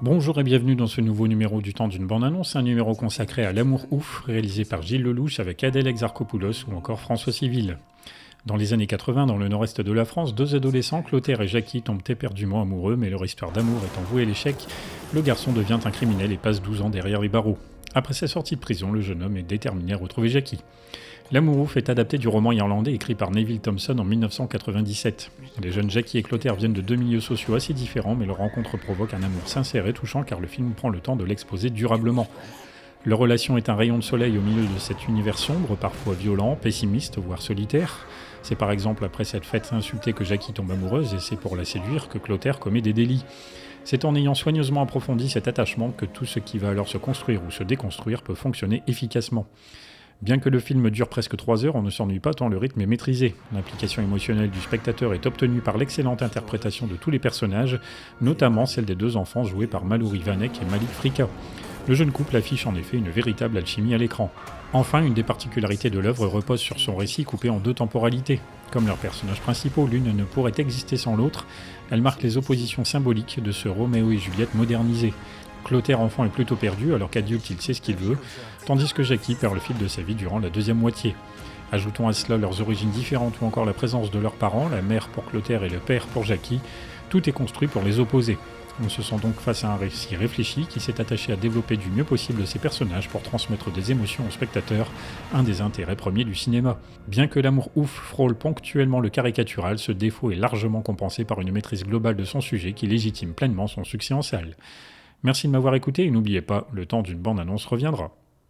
Bonjour et bienvenue dans ce nouveau numéro du Temps d'une bande-annonce, un numéro consacré à L'amour ouf, réalisé par Gilles Lelouch avec Adèle Exarchopoulos ou encore François Civil. Dans les années 80, dans le nord-est de la France, deux adolescents, Clotaire et Jackie, tombent éperdument amoureux, mais leur histoire d'amour étant vouée à l'échec, le garçon devient un criminel et passe 12 ans derrière les barreaux. Après sa sortie de prison, le jeune homme est déterminé à retrouver Jackie. L'amour ouf est adapté du roman irlandais écrit par Neville Thompson en 1997. Les jeunes Jackie et Clotaire viennent de deux milieux sociaux assez différents, mais leur rencontre provoque un amour sincère et touchant car le film prend le temps de l'exposer durablement. Leur relation est un rayon de soleil au milieu de cet univers sombre, parfois violent, pessimiste, voire solitaire. C'est par exemple après cette fête insultée que Jackie tombe amoureuse et c'est pour la séduire que Clotaire commet des délits. C'est en ayant soigneusement approfondi cet attachement que tout ce qui va alors se construire ou se déconstruire peut fonctionner efficacement. Bien que le film dure presque 3 heures, on ne s'ennuie pas tant le rythme est maîtrisé. L'implication émotionnelle du spectateur est obtenue par l'excellente interprétation de tous les personnages, notamment celle des deux enfants joués par Mallory Vanek et Malik Frika. Le jeune couple affiche en effet une véritable alchimie à l'écran. Enfin, une des particularités de l'œuvre repose sur son récit coupé en deux temporalités. Comme leurs personnages principaux, l'une ne pourrait exister sans l'autre, elle marque les oppositions symboliques de ce Roméo et Juliette modernisé. Clotaire enfant est plutôt perdu alors qu'adulte il sait ce qu'il veut, tandis que Jackie perd le fil de sa vie durant la deuxième moitié. Ajoutons à cela leurs origines différentes ou encore la présence de leurs parents, la mère pour Clotaire et le père pour Jackie, tout est construit pour les opposer. On se sent donc face à un récit réfléchi qui s'est attaché à développer du mieux possible ses personnages pour transmettre des émotions aux spectateurs, un des intérêts premiers du cinéma. Bien que l'amour ouf frôle ponctuellement le caricatural, ce défaut est largement compensé par une maîtrise globale de son sujet qui légitime pleinement son succès en salle. Merci de m'avoir écouté et n'oubliez pas, le temps d'une bande-annonce reviendra.